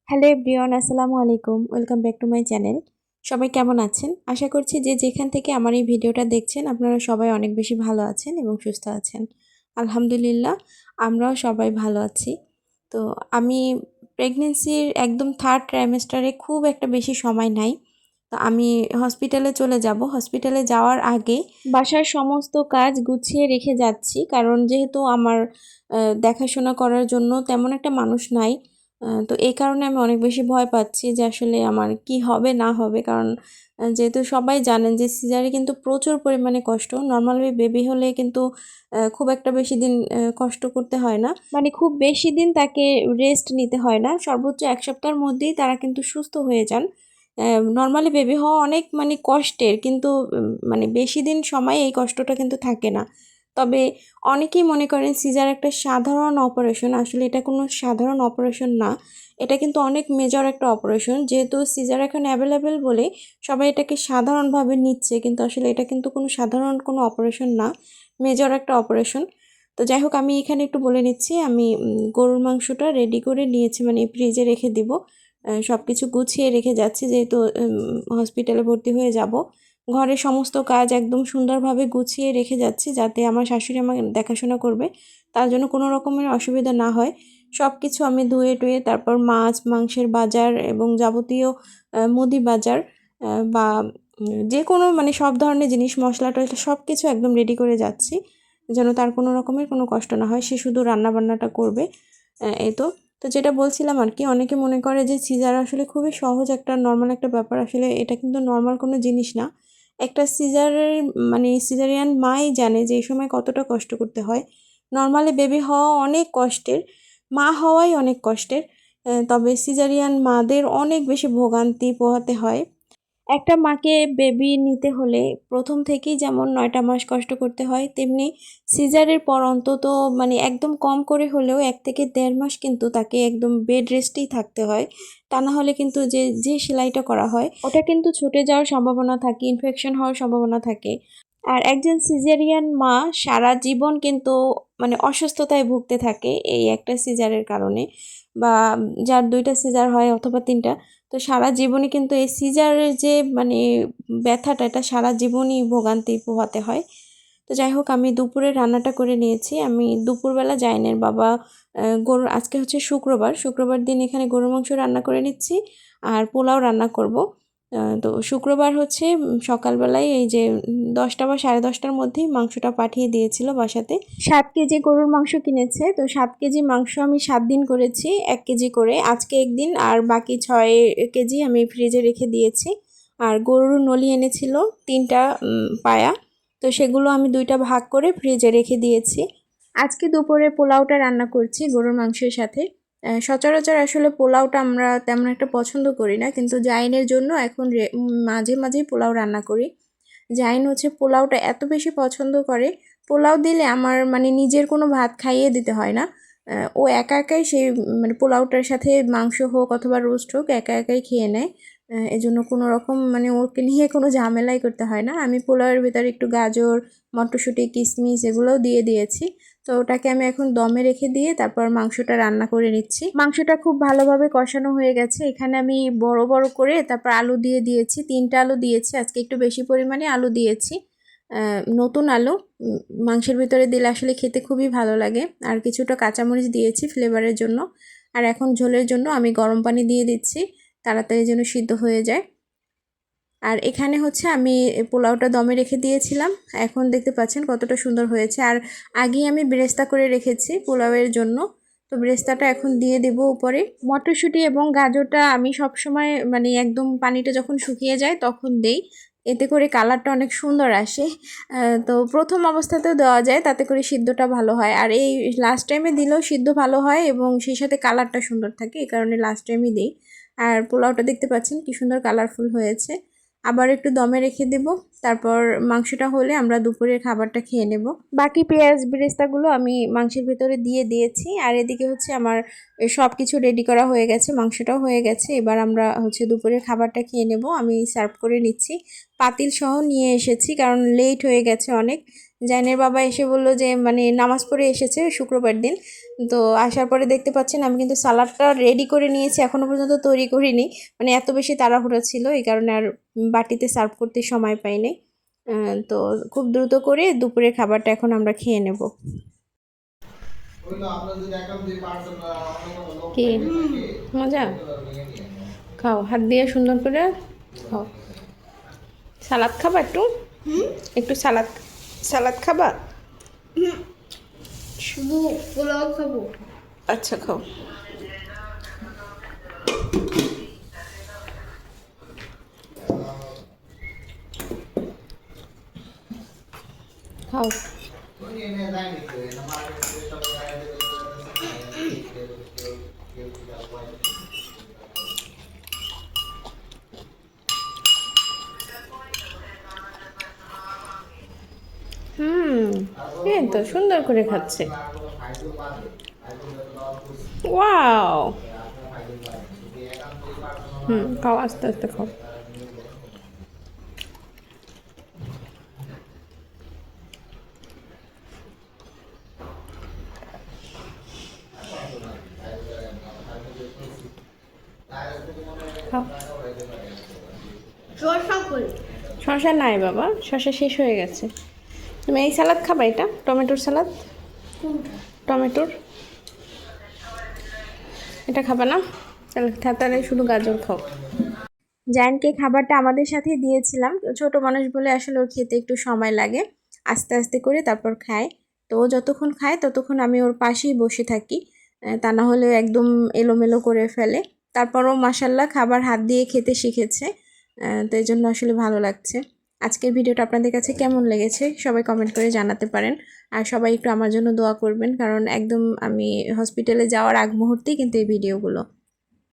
Hello everyone, আসসালামু আলাইকুম। Welcome back to my channel. সবাই কেমন আছেন? আশা করছি যে যেখান থেকে আমার এই ভিডিওটা দেখছেন আপনারা সবাই অনেক বেশি ভালো আছেন এবং সুস্থ আছেন। আলহামদুলিল্লাহ, আমরাও সবাই ভালো আছি। তো আমি প্রেগনেন্সির একদম থার্ড ট্রাইমেস্টারে খুব একটা বেশি সময় নাই। তো আমি হসপিটালে চলে যাব। হসপিটালে যাওয়ার আগে বাসার সমস্ত কাজ গুছিয়ে রেখে যাচ্ছি, কারণ যেহেতু আমার দেখাশোনা করার জন্য তেমন একটা মানুষ নাই। তো এই কারণে আমি অনেক বেশি ভয় পাচ্ছি যে আসলে আমার কি হবে না হবে, কারণ যেহেতু সবাই জানেন যে সিজারে কিন্তু প্রচুর পরিমাণে কষ্ট। নর্মালি বেবি হলে কিন্তু খুব একটা বেশি দিন কষ্ট করতে হয় না, মানে খুব বেশি দিন তাকে রেস্ট নিতে হয় না, সর্বোচ্চ 1 সপ্তাহের মধ্যেই তারা কিন্তু সুস্থ হয়ে যান। নর্মালি বেবি হওয়া অনেক মানে কষ্টের, কিন্তু মানে বেশি দিন সময় এই কষ্টটা কিন্তু থাকে না। তবে অনেকেই মনে করেন সিজার একটা সাধারণ অপারেশন, আসলে এটা কোনো সাধারণ অপারেশন না। এটা কিন্তু অনেক মেজর একটা অপারেশন। যেহেতু সিজার এখন অ্যাভেলেবেল বলে সবাই এটাকে সাধারণভাবে নিচ্ছে, কিন্তু আসলে এটা কিন্তু কোনো সাধারণ কোনো অপারেশন না, মেজর একটা অপারেশন। তো যাই হোক, আমি এখানে একটু বলে নিচ্ছি, আমি গরুর মাংসটা রেডি করে নিয়েছি, মানে ফ্রিজে রেখে দিব। সব কিছু গুছিয়ে রেখে যাচ্ছি, যেহেতু হসপিটালে ভর্তি হয়ে যাব। ঘরের সমস্ত কাজ একদম সুন্দরভাবে গুছিয়ে রেখে যাচ্ছি, যাতে আমার শাশুড়ি আমাকে দেখাশোনা করবে, তার জন্য কোনো রকমের অসুবিধা না হয়। সব কিছু আমি ধুয়ে টুয়ে তারপর মাছ মাংসের বাজার এবং যাবতীয় মুদি বাজার বা যে কোনো মানে সব ধরনের জিনিস, মশলা টশলা সব কিছু একদম রেডি করে যাচ্ছি, যেন তার কোনো রকমের কোনো কষ্ট না হয়, সে শুধু রান্না বান্নাটা করবে। এই তো। তো যেটা বলছিলাম আর কি, অনেকে মনে করে যে সিজার আসলে খুবই সহজ একটা নর্মাল একটা ব্যাপার, আসলে এটা কিন্তু নর্মাল কোনো জিনিস না। একটা সিজারের মানে সিজারিয়ান মাই জানে যে এই সময় কতটা কষ্ট করতে হয়। নর্মালি বেবি হওয়া অনেক কষ্টের, মা হওয়াই অনেক কষ্টের। তবে সিজারিয়ান মাদের অনেক বেশি ভোগান্তি পোহাতে হয়। একটা মাকে বেবি নিতে হলে প্রথম থেকেই যেমন 9টা মাস কষ্ট করতে হয়, তেমনি সিজারের পর অন্তত মানে একদম কম করে হলেও 1 থেকে 1.5 মাস কিন্তু তাকে একদম বেড রেস্টেই থাকতে হয়। তা না হলে কিন্তু যে যে সেলাইটা করা হয় ওটা কিন্তু ছুটে যাওয়ার সম্ভাবনা থাকে, ইনফেকশন হওয়ার সম্ভাবনা থাকে। আর একজন সিজারিয়ান মা সারা জীবন কিন্তু মানে অসুস্থতায় ভুগতে থাকে এই একটা সিজারের কারণে, বা যার 2টা সিজার হয় অথবা 3টা। তো সারা জীবনই কিন্তু এই সিজারের যে মানে ব্যথাটা, এটা সারা জীবনই ভোগান্তি পোহাতে হয়। তো যাই হোক, আমি দুপুরে রান্নাটা করে নিয়েছি। আমি দুপুরবেলা জাইনের বাবা গরুর, আজকে হচ্ছে শুক্রবার, শুক্রবার দিন এখানে গরুর মাংস রান্না করে নিচ্ছি আর পোলাও রান্না করব। তো শুক্রবার হচ্ছে সকালবেলায় এই যে 10টা বা 10:30টার মধ্যেই মাংসটা পাঠিয়ে দিয়েছিল বাসাতে। 7 কেজি গরুর মাংস কিনেছে, তো 7 কেজি মাংস আমি 7 দিন করেছি, 1 কেজি করে। আজকে একদিন আর বাকি 6 কেজি আমি ফ্রিজে রেখে দিয়েছি। আর গরুর নলি এনেছিল 3টা পায়া, তো সেগুলো আমি 2টা ভাগ করে ফ্রিজে রেখে দিয়েছি। আজকে দুপুরে পোলাওটা রান্না করছি গরুর মাংসের সাথে। সচরাচর আসলে পোলাওটা আমরা তেমন একটা পছন্দ করি না, কিন্তু জাইনের জন্য এখন মাঝে মাঝেই পোলাও রান্না করি। জাইন হচ্ছে পোলাওটা এত বেশি পছন্দ করে, পোলাও দিলে আমার মানে নিজের কোনো ভাত খাইয়ে দিতে হয় না। ও একা একাই সেই মানে পোলাওটার সাথে মাংস হোক অথবা রোস্ট হোক একা একাই খেয়ে নেয়। এজন্য কোনো রকম মানে ওকে নিয়ে কোনো ঝামেলাই করতে হয় না। আমি পোলাওয়ের ভিতরে একটু গাজর, মটরশুঁটি, কিশমিশ এগুলোও দিয়ে দিয়েছি। তো ওটাকে আমি এখন দমে রেখে দিয়ে তারপর মাংসটা রান্না করে নিচ্ছি। মাংসটা খুব ভালোভাবে কষানো হয়ে গেছে। এখানে আমি বড় বড় করে তারপর আলু দিয়ে দিয়েছি, 3টা আলু দিয়েছি, আজকে একটু বেশি পরিমাণে আলু দিয়েছি। নতুন আলু মাংসের ভিতরে দিলে আসলে খেতে খুবই ভালো লাগে। আর কিছুটা কাঁচামরিচ দিয়েছি ফ্লেভারের জন্য। আর এখন ঝোলের জন্য আমি গরম পানি দিয়ে দিচ্ছি, তাড়াতাড়ি যেন সিদ্ধ হয়ে যায়। আর এখানে হচ্ছে আমি পোলাওটা দমে রেখে দিয়েছিলাম, এখন দেখতে পাচ্ছেন কতটা সুন্দর হয়েছে। আর আগেই আমি বেরেস্তা করে রেখেছি পোলাওয়ের জন্য, তো বেরেস্তাটা এখন দিয়ে দেব উপরে। মটরশুঁটি এবং গাজরটা আমি সবসময় মানে একদম পানিটা যখন শুকিয়ে যায় তখন দেই, এতে করে কালারটা অনেক সুন্দর আসে। তো প্রথম অবস্থাতেও দেওয়া যায়, তাতে করে সিদ্ধটা ভালো হয়, আর এই লাস্ট টাইমে দিলেও সিদ্ধ ভালো হয় এবং সেই সাথে কালারটা সুন্দর থাকে, এই কারণে লাস্ট টাইমই দিই। আর পোলাওটা দেখতে পাচ্ছেন কি সুন্দর কালারফুল হয়েছে। আবার একটু দমে রেখে দেব, তারপর মাংসটা হলে আমরা দুপুরের খাবারটা খেয়ে নেব। বাকি পেঁয়াজ বেরেস্তাগুলো আমি মাংসের ভেতরে দিয়ে দিয়েছি। আর এদিকে হচ্ছে আমার সব কিছু রেডি করা হয়ে গেছে, মাংসটাও হয়ে গেছে। এবার আমরা হচ্ছে দুপুরের খাবারটা খেয়ে নেব। আমি সার্ভ করে নিচ্ছি, পাতিল সহ নিয়ে এসেছি কারণ লেট হয়ে গেছে অনেক, জাইনের বাবা এসে বলল যে মানে নামাজ পড়ে এসেছে শুক্রবার দিন, তো আসার পরে দেখতে পাচ্ছেন আমি কিন্তু সালাডটা রেডি করে নিয়েছি, এখনও পর্যন্ত তৈরি করিনি, মানে এত বেশি তাড়াহুড়ো ছিল এই কারণে আর বাটিতে সার্ভ করতে সময় পাইনি। তো খুব দ্রুত করে দুপুরের খাবারটা এখন আমরা খেয়ে নেব। কি মজা, খাও হাত দিয়ে সুন্দর করে খাও। সালাদ খাবা একটু, একটু সালাদ সালাদ খাবা? শুধু পোলাও খাবো। আচ্ছা খাও। খাও। এই তো সুন্দর করে খাচ্ছে। ওয়াও। খাও আস্তে আস্তে খাও। খাও। শসা নাই বাবা, শসা শেষ হয়ে গেছে। তুমি এই সালাদ খাবা, এটা টমেটোর সালাদ, টমেটোর এটা খাবা না? তাহলে শুধু গাজর খাও। জায়ান্টকে খাবারটা আমাদের সাথে দিয়েছিলাম, ছোট মানুষ বলে আসলে ওর খেতে একটু সময় লাগে, আস্তে আস্তে করে তারপর খায়। তো ও যতক্ষণ খায় ততক্ষণ আমি ওর পাশেই বসে থাকি, তা না হলে একদম এলোমেলো করে ফেলে। তারপরও মাশাল্লাহ খাবার হাত দিয়ে খেতে শিখেছে, তো এই জন্য আসলে ভালো লাগছে। আজকের ভিডিওটা আপনাদের কাছে কেমন লেগেছে সবাই কমেন্ট করে জানাতে পারেন। আর সবাই একটু আমার জন্য দোয়া করবেন, কারণ একদম আমি হসপিটালে যাওয়ার আগ মুহূর্তেই কিন্তু এই ভিডিওগুলো।